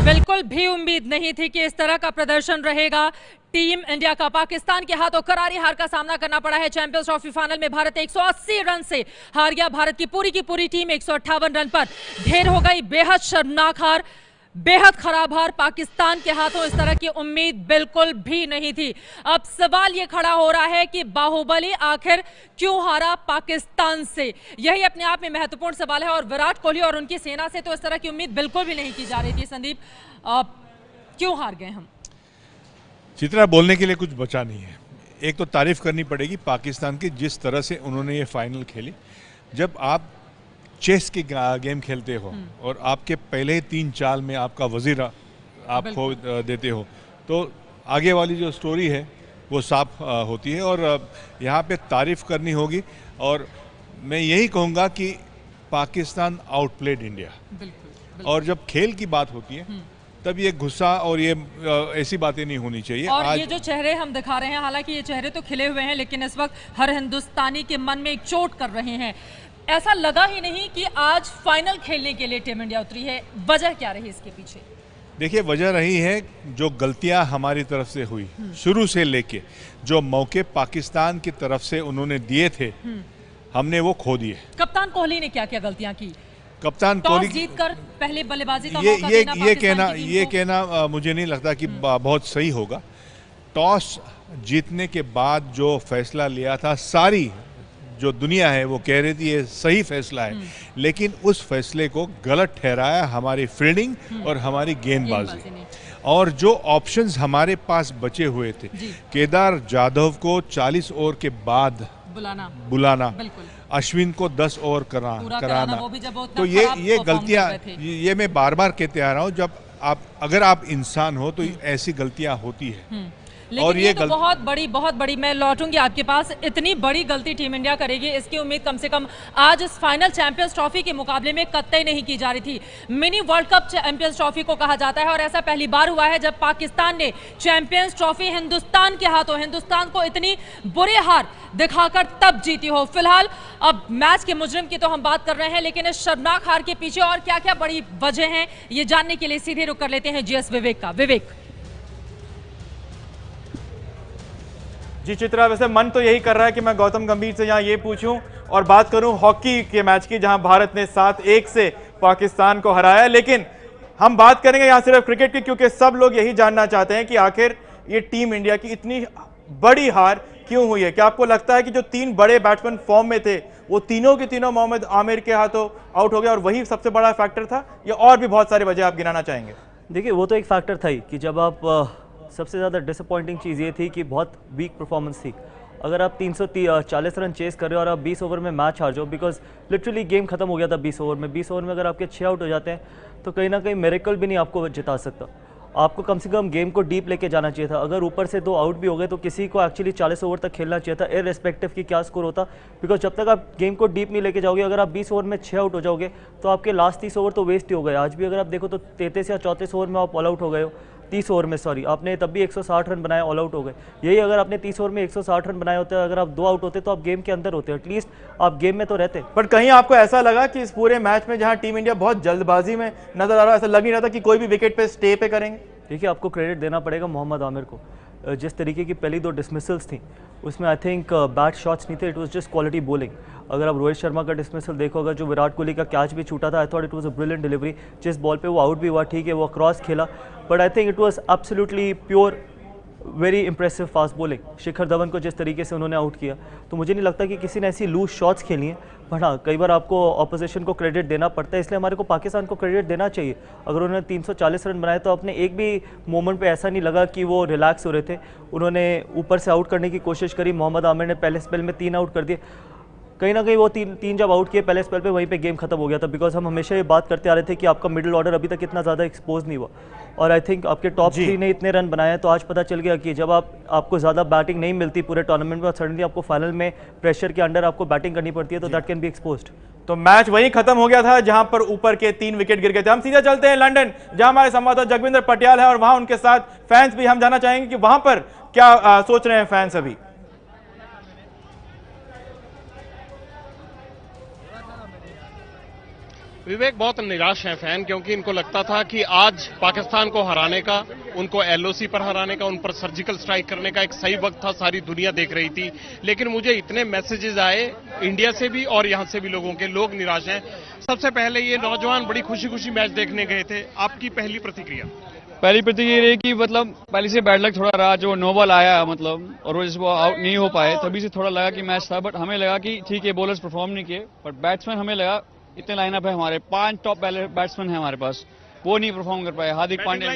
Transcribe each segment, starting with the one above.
बिल्कुल भी उम्मीद नहीं थी कि इस तरह का प्रदर्शन रहेगा। टीम इंडिया का पाकिस्तान के हाथों करारी हार का सामना करना पड़ा है। चैंपियंस ट्रॉफी फाइनल में भारत 180 रन से हार गया। भारत की पूरी टीम 158 रन पर ढेर हो गई। बेहद शर्मनाक हार, बेहद खराब हार। पाकिस्तान के हाथों इस तरह की उम्मीद बिल्कुल भी नहीं थी। अब सवाल ये खड़ा हो रहा है कि बाहुबली आखिर क्यों हारा पाकिस्तान से, यही अपने आप में महत्वपूर्ण सवाल है। और विराट कोहली और उनकी सेना से तो इस तरह की उम्मीद बिल्कुल भी नहीं की जा रही थी। संदीप, क्यों हार गए हम? चित्रा, बोलने के लिए कुछ बचा नहीं है। एक तो तारीफ करनी पड़ेगी पाकिस्तान की, जिस तरह से उन्होंने ये फाइनल खेली। जब आप चेस की गेम खेलते हो और आपके पहले 3 चाल में आपका वजीर आप खो देते हो, तो आगे वाली जो स्टोरी है वो साफ होती है। और यहाँ पे तारीफ करनी होगी। और मैं यही कहूँगा कि पाकिस्तान आउटप्लेड इंडिया। बिल्कुल। और जब खेल की बात होती है तब ये गुस्सा और ये ऐसी बातें नहीं होनी चाहिए। और आज ये जो चेहरे हम दिखा रहे हैं, हालांकि ये चेहरे तो खिले हुए हैं, लेकिन इस वक्त हर हिंदुस्तानी के मन में एक चोट कर रहे हैं। ऐसा लगा ही नहीं कि आज फाइनल खेलने के लिए टीम इंडिया उतरी है। वजह क्या रही इसके पीछे? देखिए, वजह रही है जो गलतियां हमारी तरफ से हुई शुरू से लेके, जो मौके पाकिस्तान की तरफ से उन्होंने दिए थे, हमने वो खो दिए। कप्तान कोहली ने क्या क्या गलतियां की? कप्तान कोहली जीतकर पहले बल्लेबाजी का मौका देना ये कहना मुझे नहीं लगता कि बहुत सही होगा। टॉस जीतने के बाद जो फैसला लिया था, सारी जो दुनिया है वो कह रही थी ये सही फैसला है, लेकिन उस फैसले को गलत ठहराया हमारी फील्डिंग और हमारी गेंदबाजी। और जो ऑप्शंस हमारे पास बचे हुए थे, केदार जाधव को 40 ओवर के बाद बुलाना, अश्विन को 10 ओवर कराना, तो ये गलतियां, ये मैं बार बार कहते आ रहा हूँ, जब अगर आप इंसान हो तो ऐसी गलतियां होती है। लेकिन और ये तो बहुत बड़ी, मैं लौटूंगी आपके पास, इतनी बड़ी गलती टीम इंडिया करेगी इसकी उम्मीद कम से कम आज इस फाइनल चैंपियंस ट्रॉफी के मुकाबले में कतई नहीं की जा रही थी। Mini world cup champions trophy को कहा जाता है और ऐसा पहली बार हुआ है जब पाकिस्तान ने चैंपियंस ट्रॉफी हिंदुस्तान के हाथों, हिंदुस्तान को इतनी बुरी हार दिखाकर तब जीती हो। फिलहाल अब मैच के मुजरिम की तो हम बात कर रहे हैं, लेकिन इस शर्मनाक हार के पीछे और क्या क्या बड़ी वजह है, ये जानने के लिए सीधे रुक कर लेते हैं जीएस विवेक का। विवेक जी चित्रा, वैसे मन तो यही कर रहा है कि मैं गौतम गंभीर से यहाँ ये पूछूं और बात करूं हॉकी के मैच की, जहां भारत ने 7-1 से पाकिस्तान को हराया। लेकिन हम बात करेंगे यहाँ सिर्फ क्रिकेट की, क्योंकि सब लोग यही जानना चाहते हैं कि आखिर ये टीम इंडिया की इतनी बड़ी हार क्यों हुई है। क्या आपको लगता है कि जो 3 बड़े बैट्समैन फॉर्म में थे वो तीनों के तीनों मोहम्मद आमिर के हाथों आउट हो गए और वही सबसे बड़ा फैक्टर था, या और भी बहुत सारी वजह आप गिनाना चाहेंगे? देखिए, वो तो एक फैक्टर था ही कि जब आप सबसे ज़्यादा डिसअपॉइंटिंग चीज़ ये थी कि बहुत वीक परफॉर्मेंस थी। अगर आप 340 रन चेस कर रहे हो और आप 20 ओवर में मैच हार जाओ, बिकॉज लिटरली गेम खत्म हो गया था 20 ओवर में। 20 ओवर में अगर आपके 6 आउट हो जाते हैं तो कहीं ना कहीं मिरेकल भी नहीं आपको जिता सकता। आपको कम से कम गेम को डीप लेके जाना चाहिए था। अगर ऊपर से 2 आउट भी हो गए तो किसी को एक्चुअली 40 ओवर तक खेलना चाहिए था, इररिस्पेक्टिव कि क्या स्कोर होता। बिकॉज जब तक आप गेम को डीप नहीं लेके जाओगे, अगर आप 20 ओवर में 6 आउट हो जाओगे तो आपके लास्ट 30 ओवर तो वेस्ट ही हो गए। आज भी अगर आप देखो तो 33 या 34 ओवर में आप ऑल आउट हो गए हो। 30 ओवर में सॉरी, आपने तब भी 160 रन बनाए, ऑल आउट हो गए। यही अगर आपने 30 ओवर में 160 रन बनाए होते, अगर आप 2 आउट होते तो आप गेम के अंदर होते, एटलीस्ट आप गेम में तो रहते। बट कहीं आपको ऐसा लगा कि इस पूरे मैच में जहां टीम इंडिया बहुत जल्दबाजी में नजर आ रहा है, ऐसा लग नहीं रहा था कि कोई भी विकेट पे स्टे पे करेंगे? देखिए, आपको क्रेडिट देना पड़ेगा मोहम्मद आमिर को। जिस तरीके की पहली 2 डिसमिसल्स थी उसमें आई थिंक बैट शॉट्स नहीं थे, it was just quality bowling. अगर आप रोहित शर्मा का डिसमिसल देखो, अगर जो विराट कोहली का कैच भी छूटा था, I thought it was a brilliant delivery. जिस बॉल पे वो आउट भी हुआ, ठीक है वो क्रॉस खेला, but I think it was absolutely pure very impressive fast bowling. Shikhar Dhawan को जिस तरीके से उन्होंने आउट किया, तो मुझे नहीं लगता कि किसी ने ऐसी लूज शॉट्स खेली हैं। बट हाँ, कई बार आपको ऑपोजिशन को क्रेडिट देना पड़ता है, इसलिए हमारे को पाकिस्तान को क्रेडिट देना चाहिए। अगर उन्होंने 340 रन बनाए तो अपने एक भी मोमेंट पे ऐसा नहीं लगा कि वो रिलैक्स हो रहे थे। उन्होंने ऊपर से आउट करने की कोशिश करी। मोहम्मद आमिर ने पहले स्पेल में 3 आउट कर दिए। कहीं ना कहीं वो तीन जब आउट किए पहले स्पेल पे, वहीं पे गेम खत्म हो गया था। बिकॉज हम हमेशा ये बात करते आ रहे थे कि आपका मिडिल ऑर्डर अभी तक इतना ज़्यादा एक्सपोज नहीं हुआ, और आई थिंक आपके टॉप 3 ने इतने रन बनाए, तो आज पता चल गया कि जब आपको ज़्यादा बैटिंग नहीं मिलती पूरे टूर्नामेंट में और सडनली आपको फाइनल में प्रेशर के अंडर आपको बैटिंग करनी पड़ती है, तो दैट कैन बी एक्सपोज्ड। तो मैच वहीं खत्म हो गया था जहां पर ऊपर के 3 विकेट गिर गए थे। हम सीधा चलते हैं लंदन, जहां हमारे संवाददाता जगविंदर पटियाल है और वहां उनके साथ फैंस भी। हम जानना चाहेंगे कि वहां पर क्या सोच रहे हैं फैंस अभी। विवेक, बहुत निराश हैं फैन, क्योंकि इनको लगता था कि आज पाकिस्तान को हराने का, उनको एलओसी पर हराने का, उन पर सर्जिकल स्ट्राइक करने का एक सही वक्त था, सारी दुनिया देख रही थी। लेकिन मुझे इतने मैसेजेस आए इंडिया से भी और यहां से भी लोगों के, लोग निराश हैं। सबसे पहले ये नौजवान बड़ी खुशी खुशी मैच देखने गए थे, आपकी पहली प्रतिक्रिया? पहली प्रतिक्रिया रही कि मतलब पहले से बैड लक थोड़ा रहा, जो नो बॉल आया मतलब और वो जिसको आउट नहीं हो पाए, तभी से थोड़ा लगा कि मैच था। बट हमें लगा कि ठीक है, बॉलर्स परफॉर्म नहीं किए, बट बैट्समैन हमें लगा इतने लाइनअप है हमारे, 5 टॉप बैट्समैन है हमारे पास, वो नहीं परफॉर्म कर पाए। हार्दिक पांड्या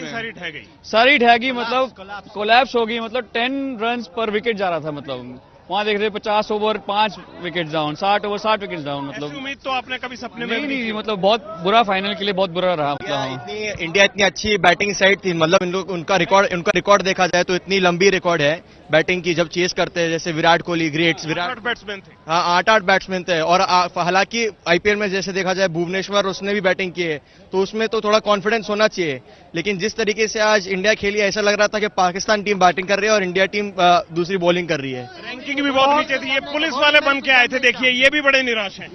सारी ढह गई, मतलब कोलैप्स हो गई, मतलब 10 रन पर विकेट जा रहा था। मतलब वहां देख रहे 50 over 5 wicket down, 60 over 60 wicket down. मतलब उम्मीद तो आपने कभी सपने में नहीं, मतलब बहुत बुरा, फाइनल के लिए बहुत बुरा रहा। मतलब इंडिया इतनी अच्छी बैटिंग साइड थी, मतलब इन लोग उनका रिकॉर्ड देखा जाए तो इतनी लंबी रिकॉर्ड है बैटिंग की, जब चेस करते हैं जैसे विराट कोहली, ग्रेट्स विराट बैट्समैन थे। हाँ, 8 बैट्समैन थे। और हालांकि आईपीएल में जैसे देखा जाए भुवनेश्वर, उसने भी बैटिंग की है, तो उसमें तो थोड़ा कॉन्फिडेंस होना चाहिए। लेकिन जिस तरीके से आज इंडिया खेली, ऐसा लग रहा था कि पाकिस्तान टीम बैटिंग कर रही है और इंडिया टीम दूसरी बॉलिंग कर रही है। रैंकिंग भी बहुत नीचे थी, ये पुलिस वाले बन के आए थे, देखिए ये भी बड़े निराश हैं।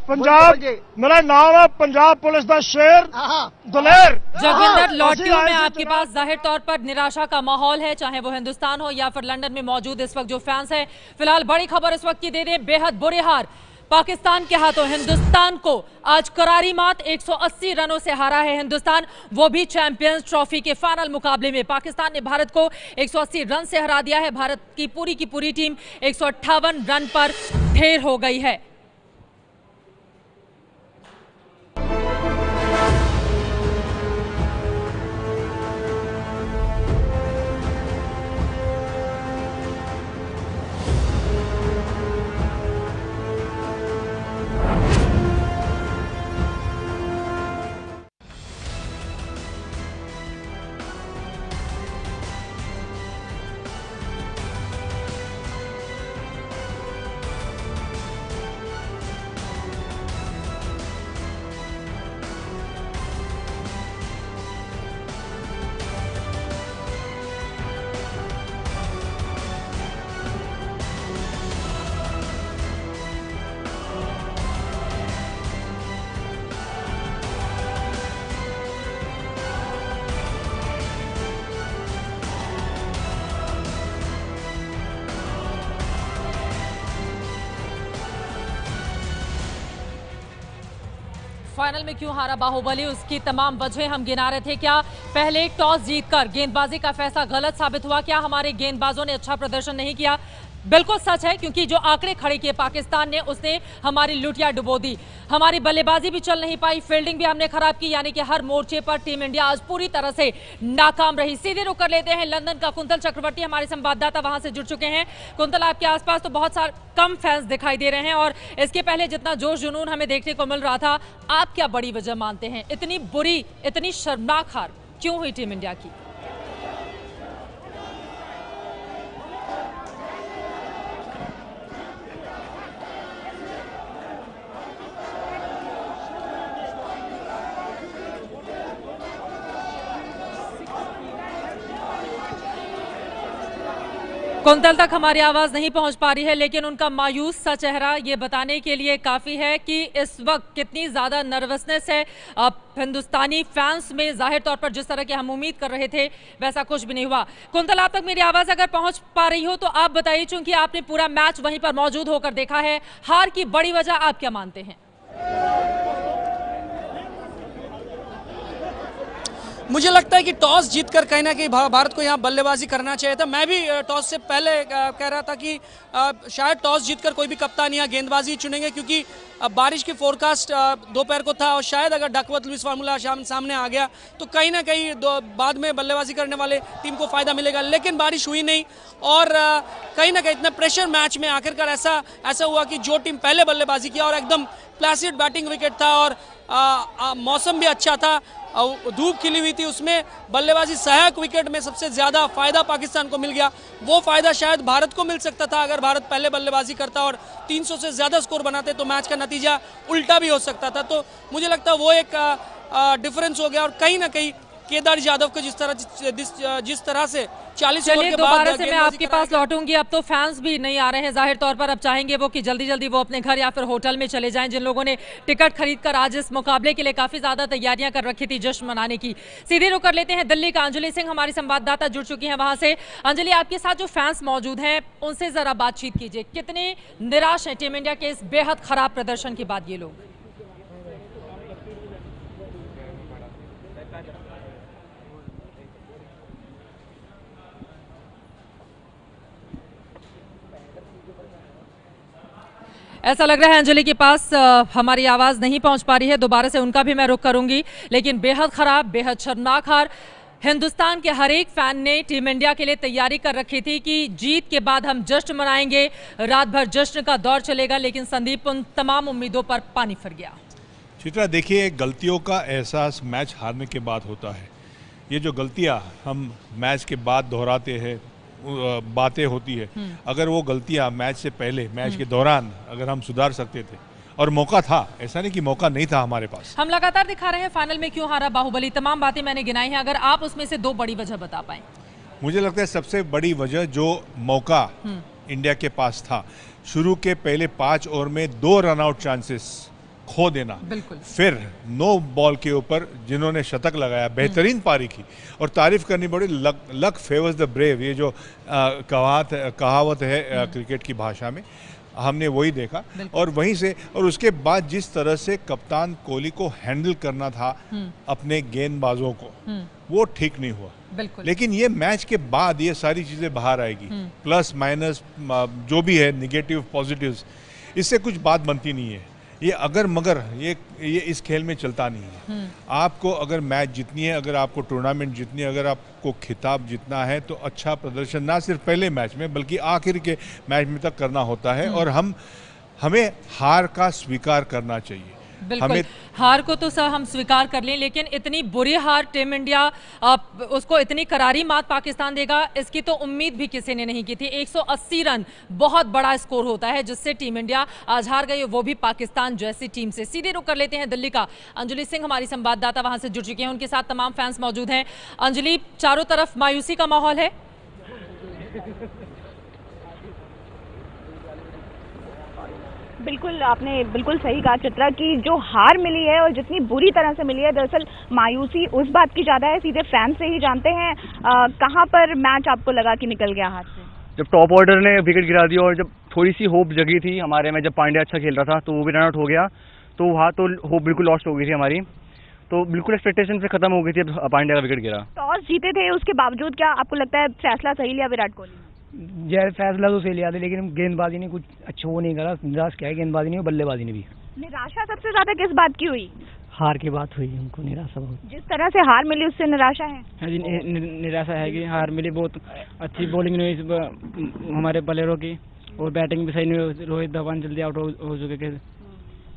पंजाब, मेरा नाम है पंजाब पुलिस दा शेर दलेर। जोगिंदर, लौटती हूं मैं आपके पास। जाहिर तौर पर निराशा का माहौल है, चाहे वो हिंदुस्तान हो या फिर लंदन में मौजूद इस वक्त जो फैंस हैं। फिलहाल बड़ी खबर इस वक्त की दे दें, बेहद बुरी हार पाकिस्तान के हाथों हिंदुस्तान को आज करारी मात, 180 रनों से हारा है हिंदुस्तान, वो भी चैंपियंस ट्रॉफी के फाइनल मुकाबले में। पाकिस्तान ने भारत को 180 रन से हरा दिया है। भारत की पूरी टीम 158 रन पर ढेर हो गई है। फाइनल में क्यों हारा बाहुबली, उसकी तमाम वजह हम गिना रहे थे। क्या पहले टॉस जीतकर गेंदबाजी का फैसला गलत साबित हुआ? क्या हमारे गेंदबाजों ने अच्छा प्रदर्शन नहीं किया? बिल्कुल सच है, क्योंकि जो आंकड़े खड़े किए पाकिस्तान ने, उसने हमारी लुटिया डुबो दी। हमारी बल्लेबाजी भी चल नहीं पाई, फील्डिंग भी हमने खराब की, यानी कि हर मोर्चे पर टीम इंडिया आज पूरी तरह से नाकाम रही। सीधे रुक कर लेते हैं लंदन का। कुंतल चक्रवर्ती हमारे संवाददाता वहां से जुड़ चुके हैं। कुंतल, आपके आसपास तो बहुत सारे कम फैंस दिखाई दे रहे हैं और इसके पहले जितना जोश जुनून हमें देखने को मिल रहा था, आप क्या बड़ी वजह मानते हैं इतनी बुरी, इतनी शर्मनाक हार क्यों हुई टीम इंडिया की? कुंतल तक हमारी आवाज नहीं पहुंच पा रही है, लेकिन उनका मायूस सा चेहरा ये बताने के लिए काफी है कि इस वक्त कितनी ज्यादा नर्वसनेस है हिंदुस्तानी फैंस में। जाहिर तौर पर जिस तरह की हम उम्मीद कर रहे थे वैसा कुछ भी नहीं हुआ। कुंतल, आप तक मेरी आवाज अगर पहुंच पा रही हो तो आप बताइए, चूंकि आपने पूरा मैच वहीं पर मौजूद होकर देखा है, हार की बड़ी वजह आप क्या मानते हैं? मुझे लगता है कि टॉस जीतकर कहीं ना कहीं भारत को यहाँ बल्लेबाजी करना चाहिए था। मैं भी टॉस से पहले कह रहा था कि शायद टॉस जीतकर कोई भी कप्तान यहाँ गेंदबाजी चुनेंगे, क्योंकि बारिश की फोरकास्ट दोपहर को था और शायद अगर डकवर्थ लुइस फार्मूला सामने आ गया तो कहीं ना कहीं बाद में बल्लेबाजी करने वाले टीम को फायदा मिलेगा। लेकिन बारिश हुई नहीं और कहीं ना कहीं इतने प्रेशर मैच में आखिरकार ऐसा हुआ कि जो टीम पहले बल्लेबाजी किया और एकदम प्लेसिड बैटिंग विकेट था और मौसम भी अच्छा था, धूप खिली हुई थी, उसमें बल्लेबाजी सहायक विकेट में सबसे ज्यादा फायदा पाकिस्तान को मिल गया। वो फायदा शायद भारत को मिल सकता था अगर भारत पहले बल्लेबाजी करता और 300 से ज्यादा स्कोर बनाते तो मैच का नतीजा उल्टा भी हो सकता था। तो मुझे लगता है वो एक डिफरेंस हो गया और कहीं ना कहीं केदार यादव को जिस तरह से 40 ओवर चलिए के दोबारा बाद से मैं गेंदबाजी आपके कराया पास लौटूंगी। अब तो फैंस भी नहीं आ रहे हैं जाहिर तौर पर, अब चाहेंगे वो कि जल्दी जल्दी वो अपने घर या फिर होटल में चले जाएं। जिन लोगों ने टिकट खरीदकर आज इस मुकाबले के लिए काफी ज्यादा तैयारियां कर रखी थी जश्न मनाने की। सीधे रुक कर लेते हैं दिल्ली का। अंजलि सिंह हमारी संवाददाता जुड़ चुकी हैं वहां से। अंजलि, आपके साथ जो फैंस मौजूद हैं उनसे जरा बातचीत कीजिए, कितने निराश हैं टीम इंडिया के इस बेहद खराब प्रदर्शन के बाद ये लोग? ऐसा लग रहा है अंजलि के पास हमारी आवाज नहीं पहुंच पा रही है, दोबारा से उनका भी मैं रुख करूंगी। लेकिन बेहद खराब, बेहद शर्मनाक हार। हिंदुस्तान के हर एक फैन ने टीम इंडिया के लिए तैयारी कर रखी थी कि जीत के बाद हम जश्न मनाएंगे, रात भर जश्न का दौर चलेगा, लेकिन संदीप उन तमाम उम्मीदों पर पानी फिर गया। चित्रा, देखिए, गलतियों का एहसास मैच हारने के बाद होता है। ये जो गलतियां हम मैच के बाद दोहराते हैं, बातें होती है, अगर वो गलतियां मैच से पहले, मैच के दौरान अगर हम सुधार सकते थे, और मौका था, ऐसा नहीं कि मौका नहीं था हमारे पास। हम लगातार दिखा रहे हैं फाइनल में क्यों हारा बाहुबली, तमाम बातें मैंने गिनाई हैं, अगर आप उसमें से 2 बड़ी वजह बता पाएं। मुझे लगता है सबसे बड़ी वजह जो मौका इंडिया के पास था, शुरू के पहले 5 ओवर में 2 रनआउट चांसेस खो देना, फिर 9 बॉल के ऊपर जिन्होंने शतक लगाया, बेहतरीन पारी की, और तारीफ करनी पड़ी, लक फेवर्स द ब्रेव, ये जो कहावत है क्रिकेट की भाषा में, हमने वही देखा। और वहीं से, और उसके बाद जिस तरह से कप्तान कोहली को हैंडल करना था अपने गेंदबाजों को, वो ठीक नहीं हुआ। लेकिन ये मैच के बाद ये सारी चीजें बाहर आएगी, प्लस माइनस जो भी है, निगेटिव पॉजिटिव्स, इससे कुछ बात बनती नहीं है। ये अगर मगर ये इस खेल में चलता नहीं है। आपको अगर मैच जीतनी है, अगर आपको टूर्नामेंट जीतनी है, अगर आपको खिताब जीतना है, तो अच्छा प्रदर्शन ना सिर्फ पहले मैच में बल्कि आखिर के मैच में तक करना होता है। और हमें हार का स्वीकार करना चाहिए। बिल्कुल, हार को तो सर हम स्वीकार कर लें, लेकिन इतनी बुरी हार टीम इंडिया, उसको इतनी करारी मात पाकिस्तान देगा, इसकी तो उम्मीद भी किसी ने नहीं की थी। 180 रन बहुत बड़ा स्कोर होता है, जिससे टीम इंडिया आज हार गई, वो भी पाकिस्तान जैसी टीम से। सीधे रुक कर लेते हैं दिल्ली का। अंजलि सिंह हमारी संवाददाता वहां से जुड़ चुके हैं, उनके साथ तमाम फैंस मौजूद हैं। अंजलि, चारों तरफ मायूसी का माहौल है। बिल्कुल, आपने बिल्कुल सही कहा चित्रा कि जो हार मिली है और जितनी बुरी तरह से मिली है, दरअसल मायूसी उस बात की ज़्यादा है, सीधे फैन से ही जानते हैं। कहाँ पर मैच आपको लगा कि निकल गया हाथ से? जब टॉप ऑर्डर ने विकेट गिरा दिया और जब थोड़ी सी होप जगी थी हमारे में, जब पांड्या अच्छा खेल रहा था तो वो भी रन आउट हो गया, तो वहाँ तो होप बिल्कुल लॉस्ट हो गई थी हमारी, तो बिल्कुल एक्सपेक्टेशन से खत्म हो गई थी पांड्या का विकेट गिरा। टॉस जीते थे, उसके बावजूद क्या आपको लगता है फैसला सही लिया विराट कोहली? यार फैसला तो सही लिया था, लेकिन गेंदबाजी ने कुछ अच्छा वो नहीं करा। निराश क्या है, गेंदबाजी ने, बल्लेबाजी ने भी। निराशा सबसे ज्यादा किस बात की हुई? हार की बात हुई, हमको निराशा बहुत। जिस तरह से हार मिली उससे निराशा है? हाँ जी, निराशा है कि हार मिली। बहुत अच्छी बॉलिंग नहीं हुई हमारे प्लेयरों की, और बैटिंग भी सही नहीं हुई। रोहित धवन जल्दी आउट हो चुके थे।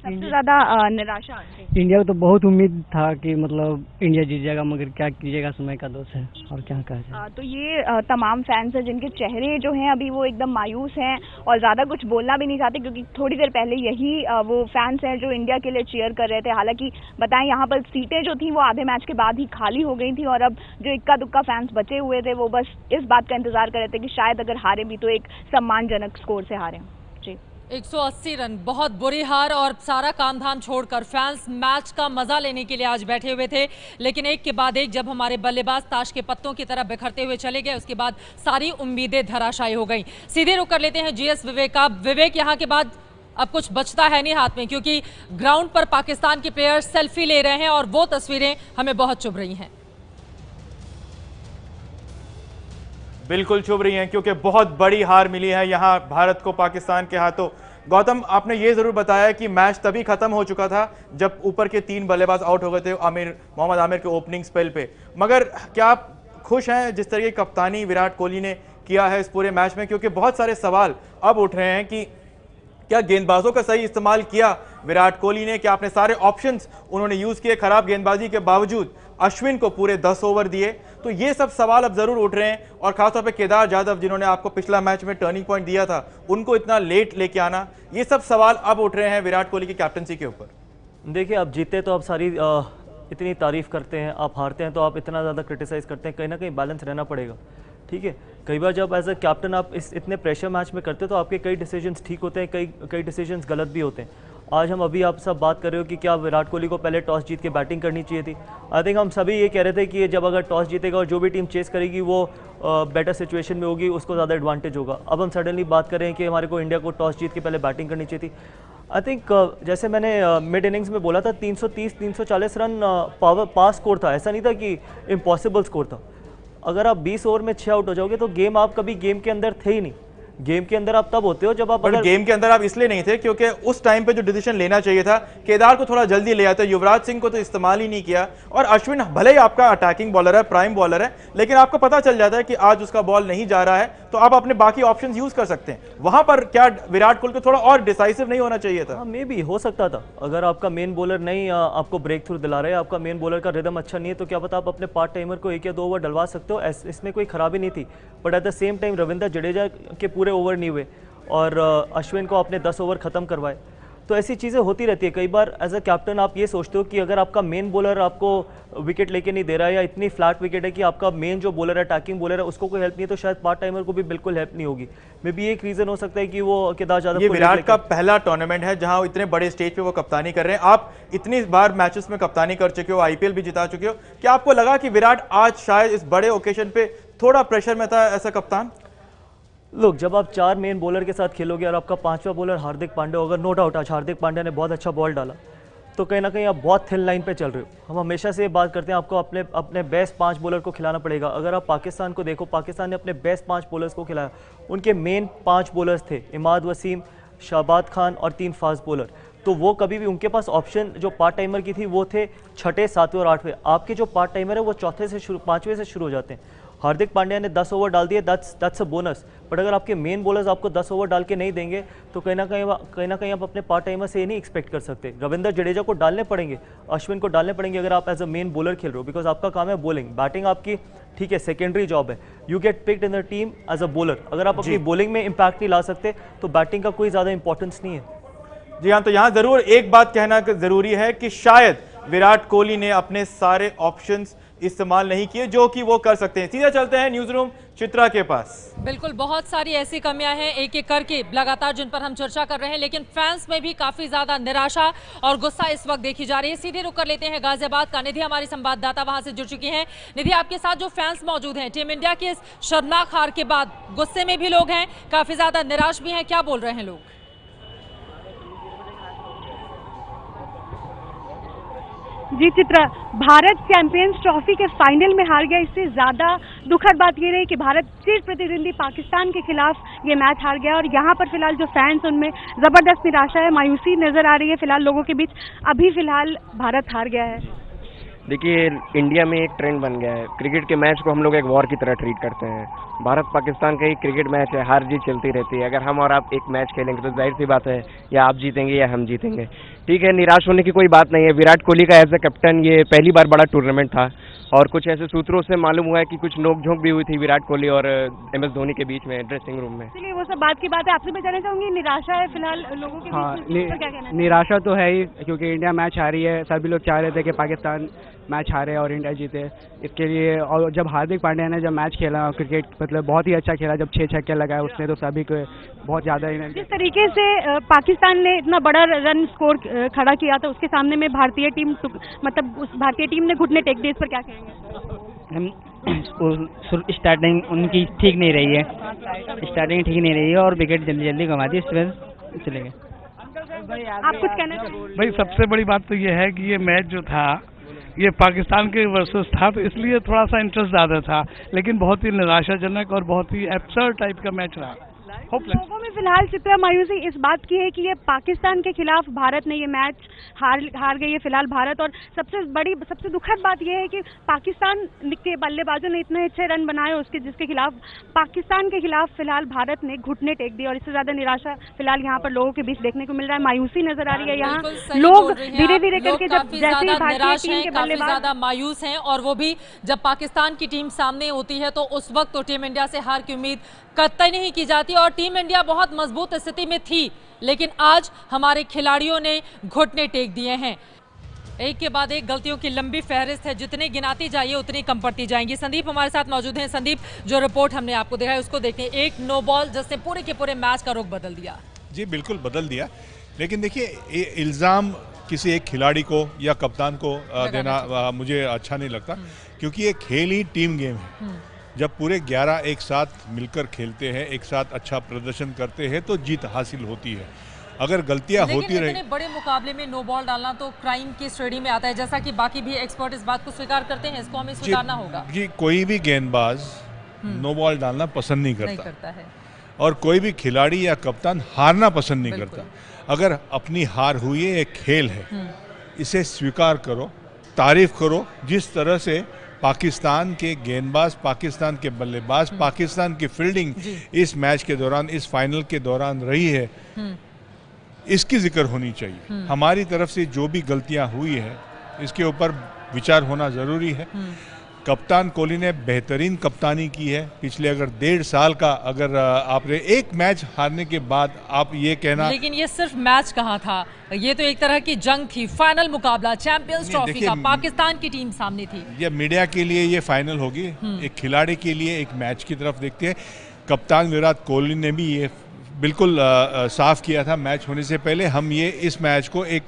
सबसे ज्यादा निराशा इंडिया को तो बहुत उम्मीद था कि मतलब इंडिया जीत जाएगा, मगर क्या कीजिएगा, समय का दोष है और क्या कहा जाए। तो ये तमाम फैंस हैं जिनके चेहरे जो हैं अभी वो एकदम मायूस हैं और ज्यादा कुछ बोलना भी नहीं चाहते, क्योंकि थोड़ी देर पहले यही वो फैंस हैं जो इंडिया के लिए चीयर कर रहे थे। हालांकि बताएं, यहाँ पर सीटें जो थी वो आधे मैच के बाद ही खाली हो गई थी, और अब जो इक्का दुक्का फैंस बचे हुए थे वो बस इस बात का इंतजार कर रहे थे कि शायद अगर हारे भी तो एक सम्मानजनक स्कोर से हारे। जी, 180 रन, बहुत बुरी हार, और सारा काम धाम छोड़कर फैंस मैच का मजा लेने के लिए आज बैठे हुए थे। लेकिन एक के बाद एक जब हमारे बल्लेबाज ताश के पत्तों की तरह बिखरते हुए चले गए, उसके बाद सारी उम्मीदें धराशायी हो गई। सीधे रुक कर लेते हैं जीएस विवेक का। विवेक, यहाँ के बाद अब कुछ बचता है नहीं हाथ में, क्योंकि ग्राउंड पर पाकिस्तान के प्लेयर्स सेल्फी ले रहे हैं और वो तस्वीरें हमें बहुत चुभ रही हैं। बिल्कुल चुभ रही हैं, क्योंकि बहुत बड़ी हार मिली है यहाँ भारत को पाकिस्तान के हाथों। गौतम, आपने ये जरूर बताया कि मैच तभी खत्म हो चुका था जब ऊपर के 3 बल्लेबाज आउट हो गए थे मोहम्मद आमिर के ओपनिंग स्पेल पे, मगर क्या आप खुश हैं जिस तरह की कप्तानी विराट कोहली ने किया है इस पूरे मैच में? क्योंकि बहुत सारे सवाल अब उठ रहे हैं कि क्या गेंदबाजों का सही इस्तेमाल किया विराट कोहली ने? क्या अपने सारे ऑप्शंस उन्होंने यूज किए खराब गेंदबाजी के बावजूद? अश्विन को पूरे 10 ओवर दिए। तो ये सब सवाल अब जरूर उठ रहे हैं, और खासतौर पे केदार जाधव जिन्होंने आपको पिछला मैच में टर्निंग पॉइंट दिया था, उनको इतना लेट लेके आना, ये सब सवाल अब उठ रहे हैं विराट कोहली की कैप्टनसी के ऊपर। देखिए, आप जीते तो आप सारी इतनी तारीफ करते हैं, आप हारते हैं तो आप इतना ज़्यादा क्रिटिसाइज़ करते हैं। कहीं ना कहीं बैलेंस रहना पड़ेगा। ठीक है, कई बार जब एज अ कैप्टन आप इतने प्रेशर मैच में करते हो तो आपके कई डिसीजंस ठीक होते हैं, कई डिसीजंस गलत भी होते हैं। आज हम अभी आप सब बात कर रहे हो कि क्या विराट कोहली को पहले टॉस जीत के बैटिंग करनी चाहिए थी। आई थिंक हम सभी ये कह रहे थे कि जब अगर टॉस जीतेगा और जो भी टीम चेस करेगी वो बेटर सिचुएशन में होगी, उसको ज़्यादा एडवांटेज होगा। अब हम सडनली बात कर रहे हैं कि हमारे को इंडिया को टॉस जीत के पहले बैटिंग करनी चाहिए थी। आई थिंक जैसे मैंने मिड इनिंग्स में बोला था 330-340 रन पास स्कोर था, ऐसा नहीं था कि इम्पॉसिबल स्कोर था। अगर आप 20 ओवर में 6 आउट हो जाओगे तो गेम आप कभी गेम के अंदर थे ही नहीं। गेम के अंदर आप तब होते हो जब आप अगर गेम के अंदर आप इसलिए नहीं थे क्योंकि उस टाइम पे जो डिसीजन लेना चाहिए था, केदार को थोड़ा जल्दी ले आते, युवराज सिंह को तो इस्तेमाल ही नहीं किया, और अश्विन भले ही आपका अटैकिंग बॉलर है, प्राइम बॉलर है, लेकिन आपको पता चल जाता है कि आज उसका बॉल नहीं जा रहा है तो आप अपने बाकी ऑप्शंस यूज कर सकते हैं। वहां पर क्या विराट कोहली को थोड़ा और डिसाइसिव नहीं होना चाहिए था? मे बी हो सकता था। अगर आपका मेन बॉलर नहीं आपको ब्रेक थ्रू दिला रहे हैं, आपका मेन बॉलर का रिदम अच्छा नहीं है, तो क्या पता आप अपने पार्ट टाइमर को 1 या 2 ओवर डलवा सकते हो, इसमें कोई खराबी नहीं थी। But at the same time Ravindra Jadeja के पूरे ओवर नहीं हुए और अश्विन को आपने 10 ओवर ख़त्म करवाए, तो ऐसी चीज़ें होती रहती है। कई बार एज अ कैप्टन आप ये सोचते हो कि अगर आपका मेन बॉलर आपको विकेट लेके नहीं दे रहा है या इतनी फ्लैट विकेट है कि आपका मेन जो बॉलर है, अटैकिंग बॉलर है, उसको कोई हेल्प नहीं है, तो शायद पार्ट टाइमर को भी बिल्कुल हेल्प नहीं होगी। मे बी एक रीज़न हो सकता है कि वो केदार जाधव ये विराट का पहला टूर्नामेंट है जहां इतने बड़े स्टेज पे वो कप्तानी कर रहे हैं। आप इतनी बार मैचेस में कप्तानी कर चुके हो, आईपीएल भी जिता चुके हो, क्या आपको लगा कि विराट आज शायद इस बड़े ओकेजन पे थोड़ा प्रेशर में था ऐसा कप्तान? लोग जब आप 4 मेन बॉलर के साथ खेलोगे और आपका 5वां बॉलर हार्दिक पांड्या होगा, नो डाउट आज हार्दिक पांड्या ने बहुत अच्छा बॉल डाला, तो कहीं ना कहीं आप बहुत थिन लाइन पे चल रहे हो। हम हमेशा से ये बात करते हैं आपको अपने बेस्ट 5 बॉलर को खिलाना पड़ेगा। अगर आप पाकिस्तान को देखो, पाकिस्तान ने अपने बेस्ट 5 बॉलर्स को खिलाया। उनके मेन 5 बॉलर्स थे इमाद वसीम, शाहबाद खान और 3 फास्ट बॉलर। तो वो कभी भी उनके पास ऑप्शन जो पार्ट टाइमर की थी वो थे 6, 7 और 8वें। आपके जो पार्ट टाइमर है वो 4 से शुरू 5वें से शुरू हो जाते हैं। हार्दिक पांड्या ने 10 ओवर डाल दिए, दैट्स अ बोनस। बट अगर आपके मेन बॉलर्स आपको 10 ओवर डाल के नहीं देंगे तो कहीं ना कहीं आप अपने पार्ट टाइमर से ये नहीं एक्सपेक्ट कर सकते। रविंद्र जडेजा को डालने पड़ेंगे, अश्विन को डालने पड़ेंगे अगर आप एज अ मेन बॉलर खेल रहे हो, बिकॉज आपका काम है बॉलिंग। बैटिंग आपकी ठीक है सेकेंडरी जॉब है, you get picked in the team as a bowler. अगर आप अपनी बॉलिंग में इंपैक्ट नहीं ला सकते तो बैटिंग का कोई ज़्यादा इंपॉर्टेंस नहीं है। जी हाँ, तो यहाँ जरूर एक बात कहना जरूरी है कि शायद विराट कोहली ने अपने सारे ऑप्शंस इस्तेमाल नहीं किए जो कि वो कर सकते हैं। सीधा चलते हैं न्यूज रूम चित्रा के पास। बिल्कुल, बहुत सारी ऐसी कमियां हैं एक एक करके लगातार जिन पर हम चर्चा कर रहे हैं, लेकिन फैंस में भी काफी ज्यादा निराशा और गुस्सा इस वक्त देखी जा रही है। सीधे रुक कर लेते हैं गाजियाबाद का। निधि हमारी संवाददाता वहां से जुड़ चुकी हैं। निधि, आपके साथ जो फैंस मौजूद हैं, टीम इंडिया की इस शर्मनाक हार के बाद गुस्से में भी लोग हैं, काफी ज्यादा निराश भी हैं, क्या बोल रहे हैं लोग? जी चित्रा, भारत चैंपियंस ट्रॉफी के फाइनल में हार गया। इससे ज्यादा दुखद बात ये रही कि भारत चिर प्रतिद्वंदी पाकिस्तान के खिलाफ ये मैच हार गया और यहाँ पर फिलहाल जो फैंस उनमें जबरदस्त निराशा है, मायूसी नजर आ रही है फिलहाल लोगों के बीच। अभी फिलहाल भारत हार गया है। देखिए, इंडिया में एक ट्रेंड बन गया है, क्रिकेट के मैच को हम लोग एक वॉर की तरह ट्रीट करते हैं। भारत पाकिस्तान का एक क्रिकेट मैच है, हार जीत चलती रहती है। अगर हम और आप एक मैच खेलेंगे तो जाहिर सी बात है या आप जीतेंगे या हम जीतेंगे। ठीक है, निराश होने की कोई बात नहीं है। विराट कोहली का एज ए कैप्टन ये पहली बार बड़ा टूर्नामेंट था और कुछ ऐसे सूत्रों से मालूम हुआ है कि कुछ नोकझोंक भी हुई थी विराट कोहली और MS धोनी के बीच में ड्रेसिंग रूम में। इसलिए वो सब बात की बात है। आपसे मैं जानना चाहूंगी, निराशा है फिलहाल लोगों के बीच में, क्या कहना है? निराशा तो है ही, क्योंकि इंडिया मैच हारी है। सभी लोग चाह रहे थे कि पाकिस्तान मैच हारे और इंडिया जीते। इसके लिए, और जब हार्दिक पांड्या ने जब मैच खेला क्रिकेट, मतलब बहुत ही अच्छा खेला, जब 6 छक्के लगाए उसने, तो सभी को बहुत ज़्यादा। जिस तरीके से पाकिस्तान ने इतना बड़ा रन स्कोर खड़ा किया था, उसके सामने में भारतीय टीम, मतलब उस भारतीय टीम ने घुटने टेक दिए, इस पर क्या कहेंगे? स्टार्टिंग उनकी ठीक नहीं रही है, स्टार्टिंग ठीक नहीं रही है और विकेट जल्दी जल्दी गंवा दी, इस वजह चले गए। आप कुछ कहना चाहिए? भाई, सबसे बड़ी बात तो ये है कि ये मैच जो था ये पाकिस्तान के वर्सेस था, तो इसलिए थोड़ा सा इंटरेस्ट ज़्यादा था, लेकिन बहुत ही निराशाजनक और बहुत ही एब्सर्ड टाइप का मैच रहा। लोगों में फिलहाल चित्रा मायूसी इस बात की है कि ये पाकिस्तान के खिलाफ भारत ने ये मैच हार गई है फिलहाल भारत। और सबसे दुखद बात यह है कि पाकिस्तान के बल्लेबाजों ने इतने अच्छे रन बनाए उसके जिसके खिलाफ पाकिस्तान के खिलाफ फिलहाल भारत ने घुटने टेक दिए। और इससे ज्यादा निराशा फिलहाल यहाँ पर लोगों के बीच देखने को मिल रहा है, मायूसी नजर आ रही है। यहाँ लोग धीरे धीरे करके जब जैसे ही भारतीय टीम के बल्लेबाज ज्यादा मायूस हैं, और वो भी जब पाकिस्तान की टीम सामने होती है तो उस वक्त तो टीम इंडिया से हार की उम्मीद कतई नहीं की जाती और टीम इंडिया बहुत मजबूत स्थिति में थी, लेकिन आज हमारे खिलाड़ियों ने घुटने टेक दिए हैं। एक के बाद एक गलतियों की लंबी फहरिस्त है, जितने गिनाती जाइए उतनी कम पड़ती जाएंगी। संदीप हमारे साथ मौजूद हैं। संदीप, जो रिपोर्ट हमने आपको दिखाई उसको देखते हैं। एक नो बॉल जिसने पूरे के पूरे मैच का रुख बदल दिया। जी बिल्कुल बदल दिया, लेकिन देखिए इल्ज़ाम किसी एक खिलाड़ी को या कप्तान को देना मुझे अच्छा नहीं लगता, क्योंकि ये खेल ही टीम गेम है। जब पूरे 11 एक साथ मिलकर खेलते हैं, एक साथ अच्छा प्रदर्शन करते हैं, तो जीत हासिल होती है। अगर गलतियां होती रही, बड़े मुकाबले में नो बॉल डालना तो क्राइम की श्रेणी में आता है, जैसा कि बाकी भी एक्सपर्ट इस बात को स्वीकार करते हैं। इसको हमें स्वीकारना होगा। जी, कोई भी गेंदबाज नो बॉल डालना पसंद नहीं करता है, और कोई भी खिलाड़ी या कप्तान हारना पसंद नहीं करता। अगर अपनी हार हुई है, एक खेल है, इसे स्वीकार करो, तारीफ करो। जिस तरह से पाकिस्तान के गेंदबाज, पाकिस्तान के बल्लेबाज, पाकिस्तान की फील्डिंग इस मैच के दौरान, इस फाइनल के दौरान रही है, इसकी जिक्र होनी चाहिए। हमारी तरफ से जो भी गलतियां हुई है, इसके ऊपर विचार होना जरूरी है। कप्तान कोहली ने बेहतरीन कप्तानी की है पिछले अगर 1.5 साल का। अगर आपने एक मैच हारने के बाद आप ये कहना, लेकिन ये सिर्फ मैच कहाँ था, ये तो एक तरह की जंग थी, फाइनल मुकाबला चैंपियंस ट्रॉफी का, पाकिस्तान की टीम सामने थी। ये मीडिया के लिए ये फाइनल होगी, एक खिलाड़ी के लिए एक मैच की तरफ देखते हैं। कप्तान विराट कोहली ने भी ये बिल्कुल साफ किया था मैच होने से पहले। हम ये इस मैच को एक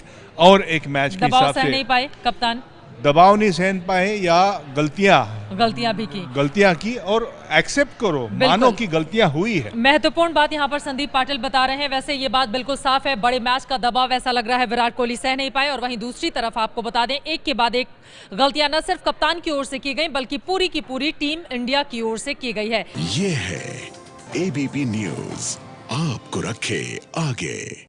मैच के हिसाब से नहीं पाए, कप्तान दबाव नहीं सहन पाए, या गलतियां की और एक्सेप्ट करो, मानो कि गलतियां हुई है। महत्वपूर्ण बात यहाँ पर संदीप पाटिल बता रहे हैं। वैसे ये बात बिल्कुल साफ है, बड़े मैच का दबाव ऐसा लग रहा है विराट कोहली सह नहीं पाए। और वहीं दूसरी तरफ आपको बता दें, एक के बाद एक गलतियां न सिर्फ कप्तान की ओर से की गई, बल्कि पूरी की पूरी टीम इंडिया की ओर से की गई है। ये है ABP न्यूज़, आपको रखे आगे।